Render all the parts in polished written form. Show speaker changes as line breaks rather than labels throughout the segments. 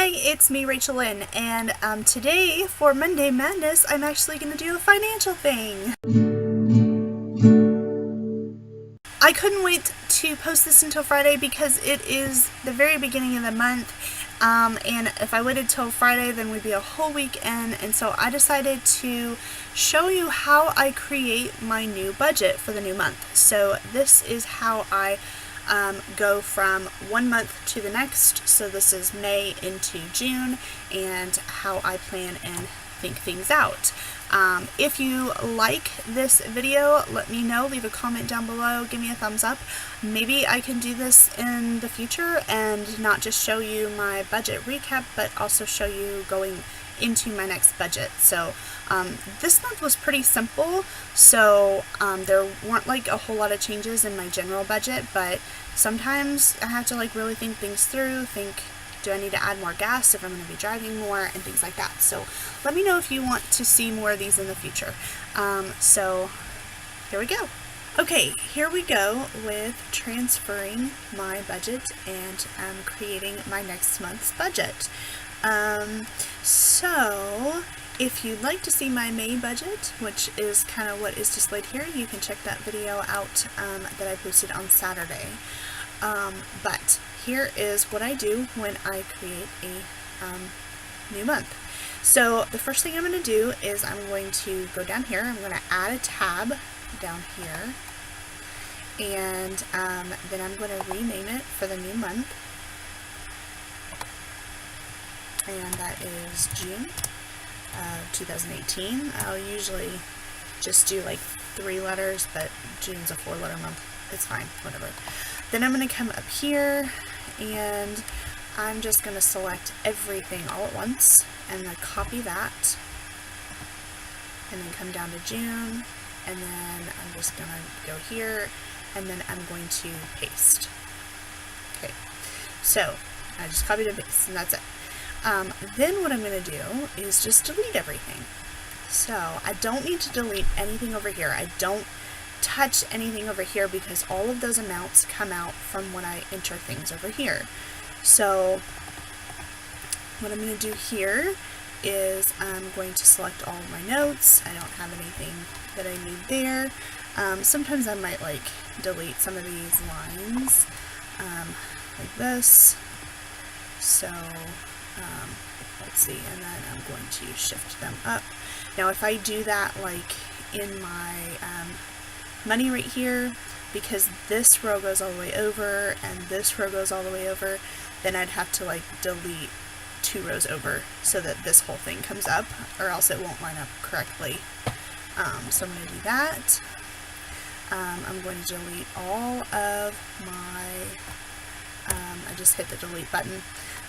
Hi, it's me, RachaelLyn, and today for Monday Madness, I'm actually going to do a financial thing. I couldn't wait to post this until Friday because it is the very beginning of the month, and if I waited till Friday, then we'd be a whole weekend, and so I decided to show you how I create my new budget for the new month. So this is how I go from one month to the next. So this is May into June, and how I plan and think things out. If you like this video, let me know. Leave a comment down below. Give me a thumbs up. Maybe I can do this in the future and not just show you my budget recap, but also show you going into my next budget. So this month was pretty simple, so there weren't like a whole lot of changes in my general budget, but sometimes I have to like really think things through, do I need to add more gas if I'm going to be driving more, and things like that. So let me know if you want to see more of these in the future. So here we go. Okay, here we go with transferring my budget and creating my next month's budget. So if you'd like to see my May budget, which is kind of what is displayed here, you can check that video out that I posted on Saturday. But here is what I do when I create a new month. So the first thing I'm going to do is I'm going to go down here. I'm going to add a tab down here, and then I'm going to rename it for the new month, and that is June 2018. I'll usually just do like 3 letters, but June's a 4-letter month. It's fine, whatever. Then I'm going to come up here, and I'm just going to select everything all at once, and then copy that, and then come down to June, and then I'm just going to go here, and then I'm going to paste. Okay, so I just copied and pasted, and that's it. Then what I'm going to do is just delete everything. So I don't need to delete anything over here. I don't touch anything over here because all of those amounts come out from when I enter things over here. So what I'm going to do here is I'm going to select all of my notes. I don't have anything that I need there. Sometimes I might like delete some of these lines like this. So let's see, and then I'm going to shift them up. Now if I do that like in my money right here, because this row goes all the way over and this row goes all the way over, then I'd have to like delete 2 rows over so that this whole thing comes up, or else it won't line up correctly. So I'm going to do that. I'm going to delete all of my, I just hit the delete button.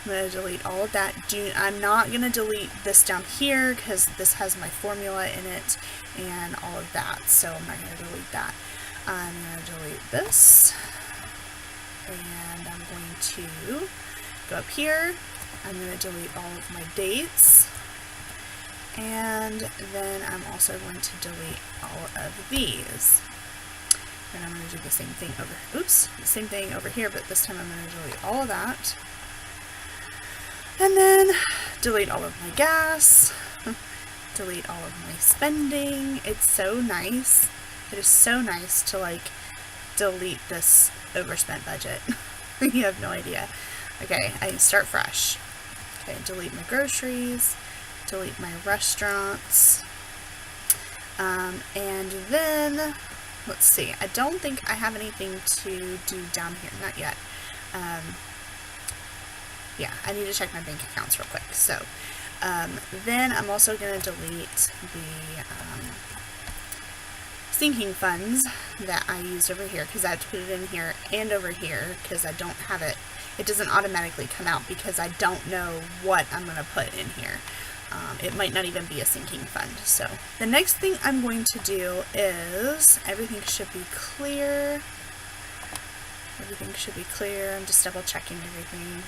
I'm going to delete all of that. I'm not going to delete this down here because this has my formula in it and all of that, so I'm not going to delete that. I'm going to delete this, and I'm going to go up here. I'm going to delete all of my dates, and then I'm also going to delete all of these. And I'm going to do the same thing over here, but this time I'm going to delete all of that. And then delete all of my gas, delete all of my spending. It's so nice. It is so nice to like delete this overspent budget. You have no idea. Okay, I start fresh. Okay, delete my groceries, delete my restaurants, and then let's see. I don't think I have anything to do down here. Not yet. Yeah, I need to check my bank accounts real quick. So then I'm also going to delete the sinking funds that I used over here, because I have to put it in here and over here because I don't have it. It doesn't automatically come out because I don't know what I'm going to put in here. It might not even be a sinking fund. So the next thing I'm going to do is, everything should be clear. Everything should be clear. I'm just double checking everything.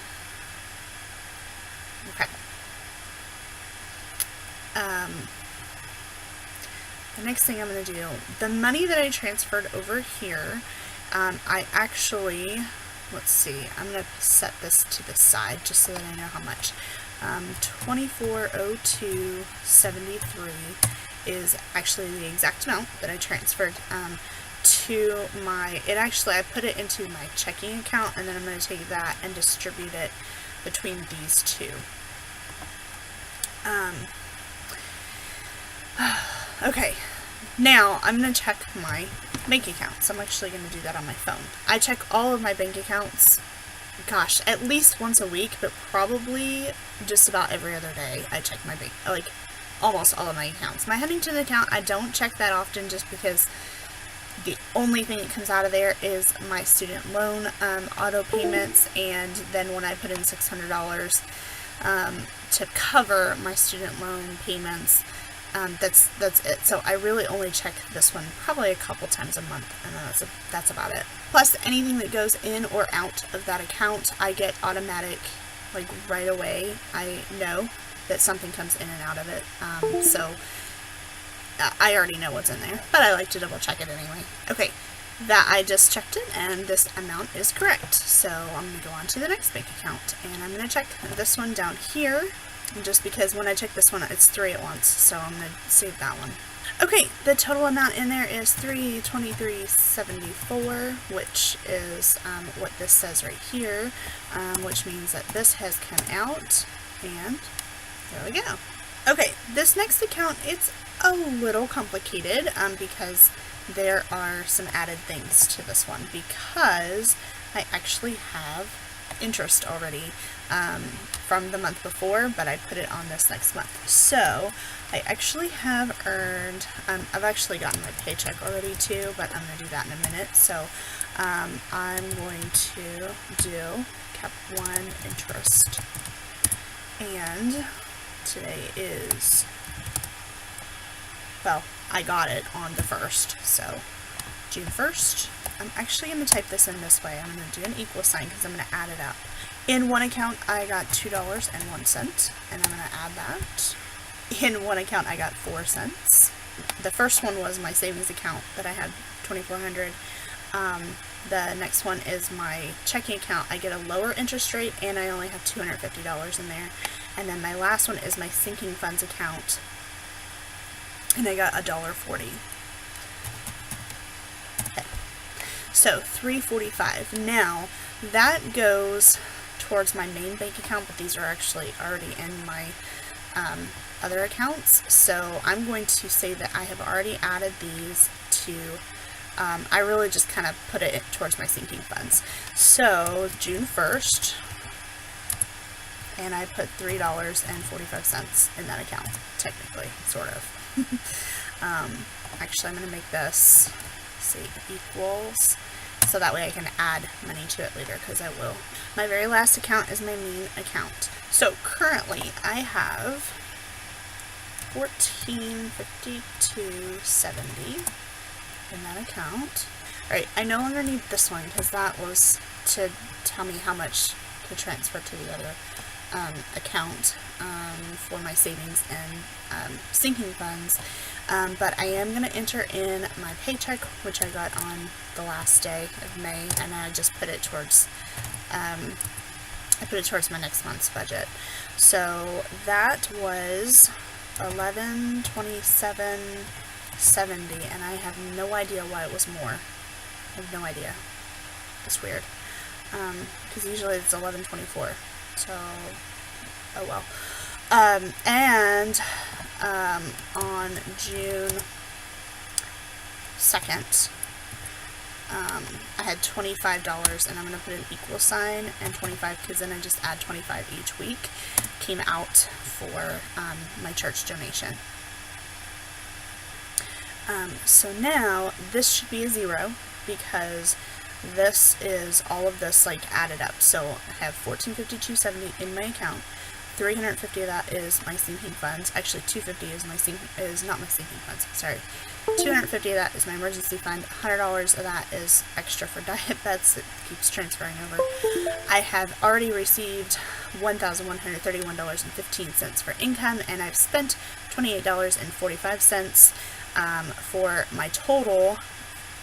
Okay. The next thing I'm going to do, the money that I transferred over here, I actually let's see, I'm going to set this to the side just so that I know how much. 2402.73 is actually the exact amount that I transferred to my, I put it into my checking account, and then I'm going to take that and distribute it between these two. Okay, now I'm going to check my bank accounts. I'm actually going to do that on my phone. I check all of my bank accounts, gosh, at least once a week, but probably just about every other day I check my bank, like almost all of my accounts. My Huntington account, I don't check that often just because the only thing that comes out of there is my student loan auto payments, and then when I put in $600 to cover my student loan payments, that's it. So I really only check this one probably a couple times a month, and that's about it. Plus, anything that goes in or out of that account, I get automatic, like right away. I know that something comes in and out of it. So I already know what's in there, but I like to double check it anyway. Okay, that I just checked it, and this amount is correct. So I'm going to go on to the next bank account, and I'm going to check this one down here, just because when I check this one, it's 3 at once, so I'm going to save that one. Okay, the total amount in there is $323.74, which is what this says right here, which means that this has come out, and there we go. Okay, this next account, it's a little complicated because there are some added things to this one, because I actually have interest already from the month before, but I put it on this next month. So I actually have earned, I've actually gotten my paycheck already too, but I'm going to do that in a minute. So I'm going to do Cap 1 interest, and today is, well, I got it on the 1st, so June 1st. I'm actually going to type this in this way. I'm going to do an equal sign because I'm going to add it up. In one account, I got $2.01, and I'm going to add that. In one account, I got 4 cents. The first one was my savings account that I had $2,400. The next one is my checking account. I get a lower interest rate, and I only have $250 in there. And then my last one is my sinking funds account, and I got $1.40. Okay. So $3.45. Now that goes towards my main bank account, but these are actually already in my other accounts. So I'm going to say that I have already added these to, I really just kind of put it towards my sinking funds. So June 1st, and I put $3.45 in that account, technically, sort of. Actually, I'm going to make this, see, equals, so that way I can add money to it later, because I will. My very last account is my main account. So currently I have $1452.70 in that account. Alright, I no longer need this one because that was to tell me how much to transfer to the other account for my savings and sinking funds. But I am going to enter in my paycheck, which I got on the last day of May, and I just put it towards my next month's budget. So that was $1127.70, and I have no idea why it was more. I have no idea. It's weird. Because usually it's $1124. So, oh well. And on June 2nd, I had $25, and I'm going to put an equal sign and 25, because then I just add 25 each week, came out for my church donation. So now this should be a 0, because this is all of this like added up. So I have $1452.70 in my account. $350 of that is my sinking funds. Actually, $250 is not my sinking funds. Sorry, $250 of that is my emergency fund. $100 of that is extra for diet bets. It keeps transferring over. I have already received $1,131.15 for income, and I've spent $28.45 for my total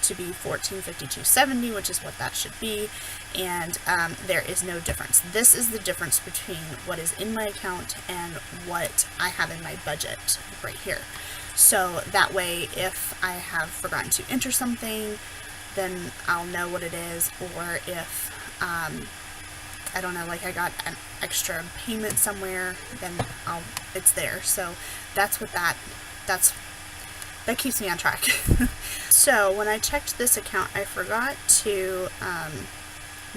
to be $1452.70, which is what that should be, and there is no difference. This is the difference between what is in my account and what I have in my budget right here. So that way, if I have forgotten to enter something, then I'll know what it is, or if I don't know, like I got an extra payment somewhere, then it's there. So that's what that keeps me on track. So when I checked this account, I forgot to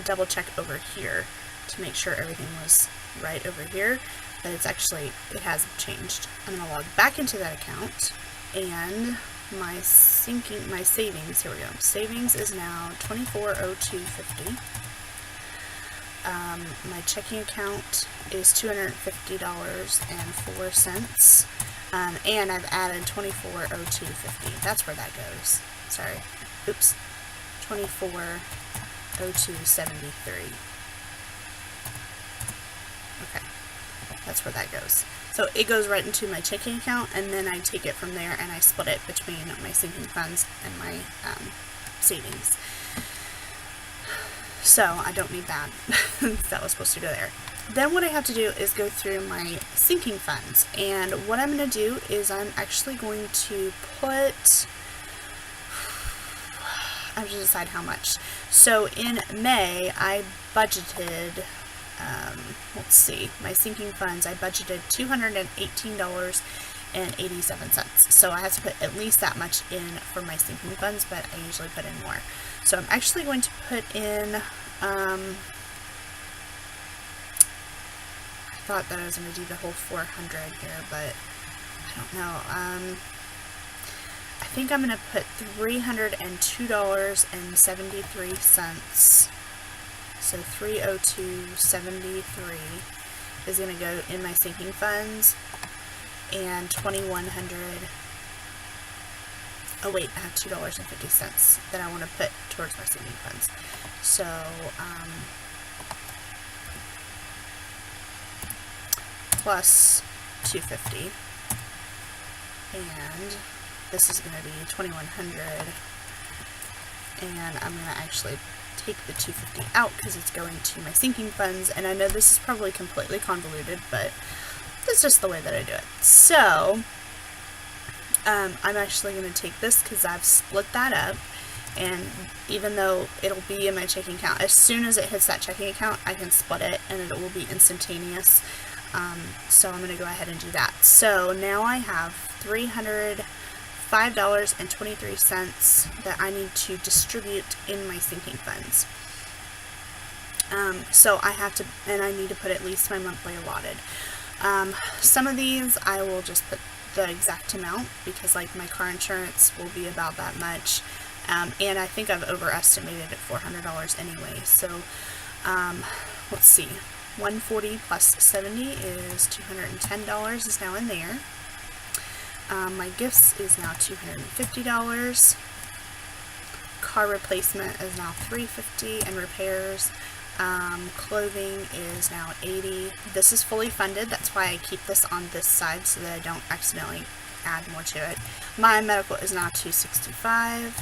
double check over here to make sure everything was right over here, but it hasn't changed. I'm going to log back into that account, and my savings, here we go. Savings is now $2402.50. My checking account is $250.04. And I've added $2402.50. That's where that goes. Sorry. Oops. $2402.73. Okay. That's where that goes. So it goes right into my checking account, and then I take it from there and I split it between my sinking funds and my savings. So I don't need that. That was supposed to go there. Then what I have to do is go through my sinking funds, and what I'm going to do is I'm actually going to put, I have to decide how much. So in May I budgeted, let's see, my sinking funds, I budgeted $218.87. So I have to put at least that much in for my sinking funds, but I usually put in more. So I'm actually going to put in, I thought that I was going to do the whole 400 here, but I don't know. I think I'm going to put $302.73. So $302.73 is going to go in my sinking funds, and $2,100. Oh wait, I have $2.50 that I want to put towards my sinking funds. So plus $250, and this is going to be $2,100, and I'm going to actually take the $250 out because it's going to my sinking funds, and I know this is probably completely convoluted, but it's just the way that I do it. So I'm actually going to take this because I've split that up, and even though it'll be in my checking account, as soon as it hits that checking account, I can split it and it will be instantaneous. So I'm going to go ahead and do that. So now I have $305.23 that I need to distribute in my sinking funds. So I have to, and I need to put at least my monthly allotted. Some of these I will just put the exact amount because, like, my car insurance will be about that much, and I think I've overestimated at $400 anyway. So let's see, 140 plus 70 is $210 is now in there. My gifts is now $250. Car replacement is now $350, and repairs, clothing is now $80. This is fully funded. That's why I keep this on this side so that I don't accidentally add more to it. My medical is now $265.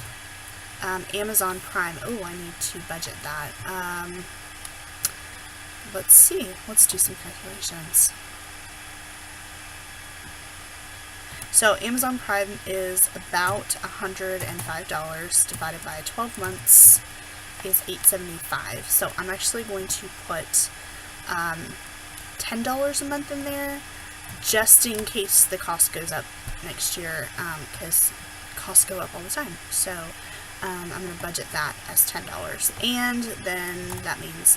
Amazon Prime. Oh, I need to budget that. Let's see. Let's do some calculations. So Amazon Prime is about $105 divided by 12 months is $875. So I'm actually going to put $10 a month in there just in case the cost goes up next year, because costs go up all the time. So I'm going to budget that as $10, and then that means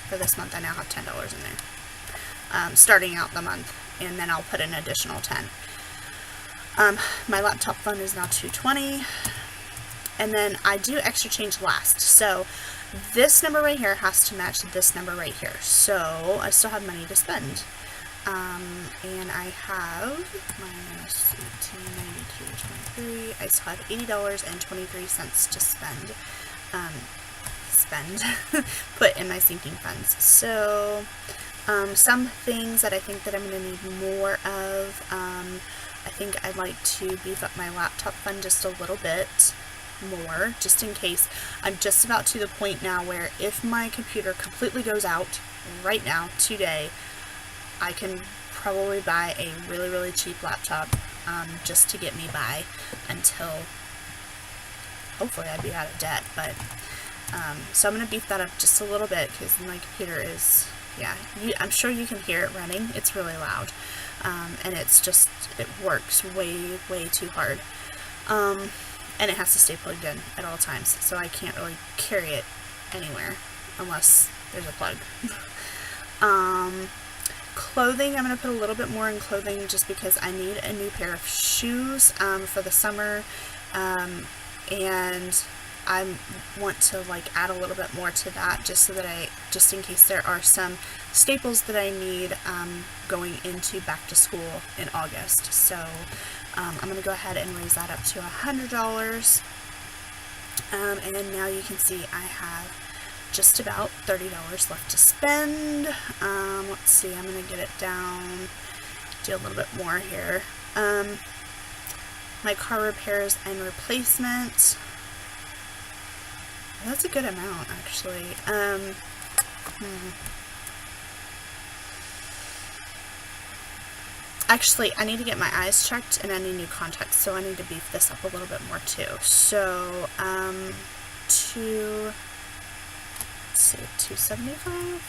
for this month I now have $10 in there, starting out the month, and then I'll put an additional $10. My laptop fund is now $220, and then I do extra change last. So this number right here has to match this number right here. So I still have money to spend. And I have minus 1892.23. I still have $80.23 to spend. Put in my sinking funds. So some things that I think that I'm going to need more of. I think I'd like to beef up my laptop fund just a little bit. more, just in case. I'm just about to the point now where if my computer completely goes out right now, today, I can probably buy a really, really cheap laptop just to get me by until hopefully I'd be out of debt. But so I'm going to beef that up just a little bit because my computer is, yeah, I'm sure you can hear it running. It's really loud. And it's just, it works way, way too hard. And it has to stay plugged in at all times, so I can't really carry it anywhere unless there's a plug. Clothing, I'm going to put a little bit more in clothing just because I need a new pair of shoes for the summer, and I want to like add a little bit more to that just so that just in case there are some staples that I need going into back to school in August. So I'm going to go ahead and raise that up to $100. And now you can see I have just about $30 left to spend. Let's see, I'm going to get it down, do a little bit more here. My car repairs and replacement. That's a good amount, actually. Actually, I need to get my eyes checked, and I need new contacts, so I need to beef this up a little bit more, too. So, let's see, $275?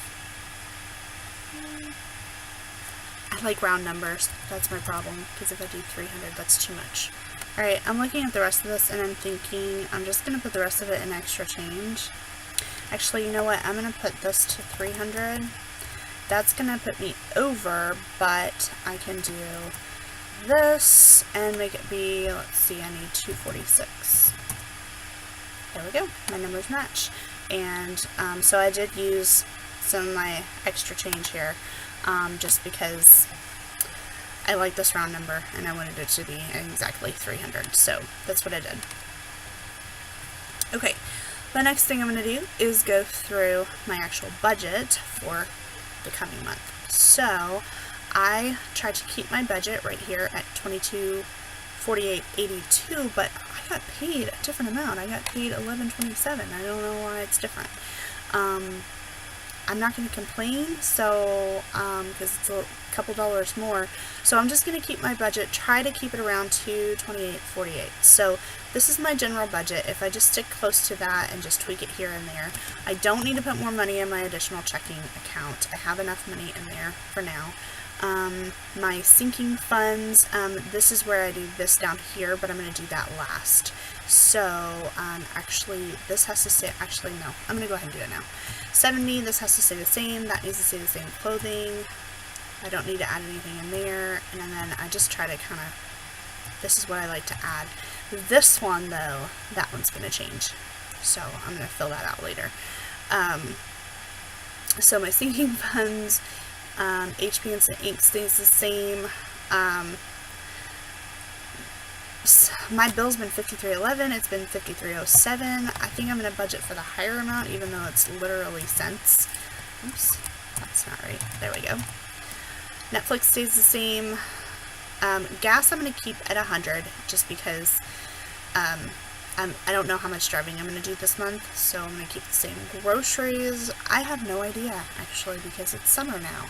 I like round numbers. That's my problem, because if I do 300, that's too much. Alright, I'm looking at the rest of this, and I'm thinking I'm just going to put the rest of it in extra change. Actually, you know what? I'm going to put this to 300. That's going to put me over, but I can do this and make it be, let's see, I need 246. There we go. My numbers match. And so I did use some of my extra change here just because I like this round number and I wanted it to be exactly 300. So that's what I did. Okay, the next thing I'm going to do is go through my actual budget for the coming month. So I tried to keep my budget right here at $22.48.82, but I got paid a different amount. I got paid $11.27. I don't know why it's different. I'm not going to complain, so because it's a couple dollars more. So I'm just going to keep my budget, try to keep it around $228.48. So this is my general budget. If I just stick close to that and just tweak it here and there, I don't need to put more money in my additional checking account. I have enough money in there for now. My sinking funds, this is where I do this down here, but I'm going to do that last. So, actually, this has to stay, actually, no, I'm going to go ahead and do it now. 70, this has to stay the same, that needs to stay the same. Clothing, I don't need to add anything in there, and then I just try to kind of, this is what I like to add. This one, though, that one's going to change, so I'm going to fill that out later. So my sinking funds, HP and ink stays the same. My bill's been $53.11. It's been $53.07. I think I'm going to budget for the higher amount, even though it's literally cents. Oops, that's not right. There we go. Netflix stays the same. Gas I'm going to keep at 100, just because I don't know how much driving I'm going to do this month, so I'm going to keep the same. Groceries, I have no idea, actually, because it's summer now.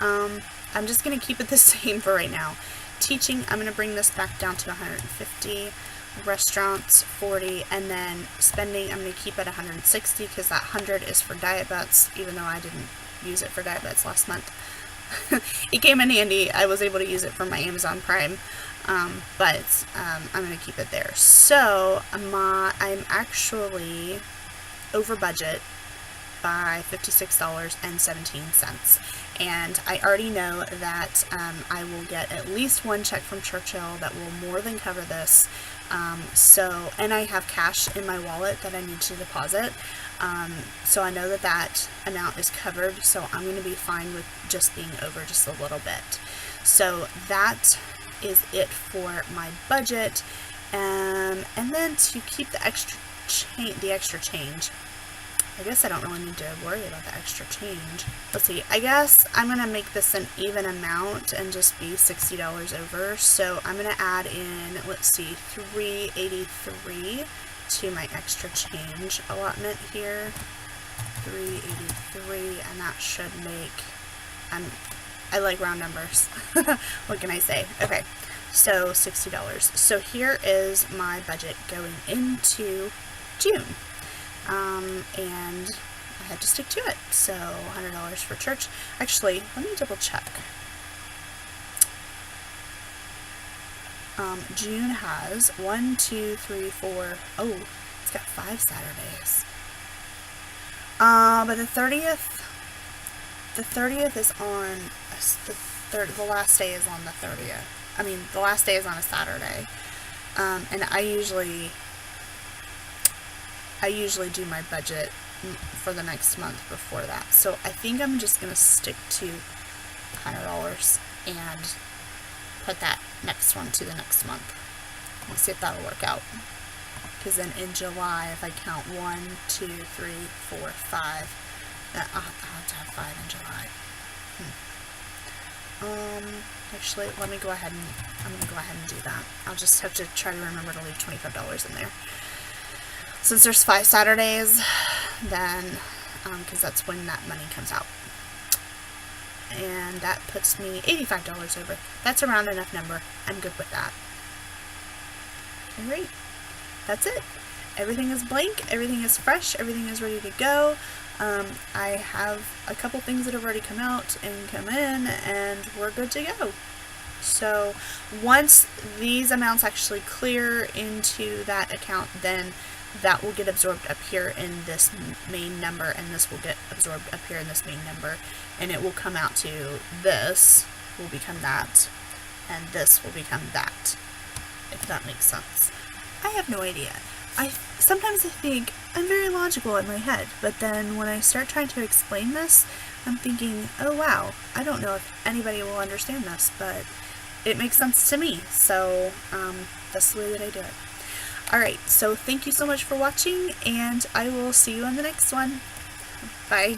I'm just going to keep it the same for right now. Teaching, I'm going to bring this back down to 150. Restaurants, 40. And then spending, I'm going to keep at 160, because that 100 is for diet bets, even though I didn't use it for diet bets last month. It came in handy. I was able to use it for my Amazon Prime. But I'm going to keep it there. So I'm actually over budget by $56.17. And I already know that I will get at least one check from Churchill that will more than cover this. And I have cash in my wallet that I need to deposit. So I know that that amount is covered. So I'm going to be fine with just being over just a little bit. So that is it for my budget. And then to keep the extra change, I guess I don't really need to worry about the extra change. Let's see, I guess I'm going to make this an even amount and just be $60 over. So I'm going to add in, let's see, $383 to my extra change allotment here, 383, and that should make, I like round numbers. What can I say? Okay, so $60. So here is my budget going into June, and I had to stick to it. So $100 for church. Actually, let me double check. June has 1, 2, 3, 4. Oh, it's got 5 Saturdays. But the 30th is on the last day is on the 30th. I mean, the last day is on a Saturday. And I usually do my budget for the next month before that. So I think I'm just going to stick to $100 and put that next one to the next month. We'll see if that'll work out. Because then in July, if I count 1, 2, 3, 4, 5, I'll have to have 5 in July. Actually, I'm going to go ahead and do that. I'll just have to try to remember to leave $25 in there. Since there's 5 Saturdays, then, because that's when that money comes out. And that puts me $85 over. That's a round enough number. I'm good with that. Alright, that's it. Everything is blank, everything is fresh, everything is ready to go. I have a couple things that have already come out and come in, and we're good to go. So once these amounts actually clear into that account, then that will get absorbed up here in this main number, and this will get absorbed up here in this main number, and it will come out to this will become that, and this will become that, if that makes sense. I have no idea. Sometimes I think I'm very logical in my head, but then when I start trying to explain this, I'm thinking, oh wow, I don't know if anybody will understand this, but it makes sense to me, so that's the way that I do it. Alright, so thank you so much for watching, and I will see you on the next one. Bye.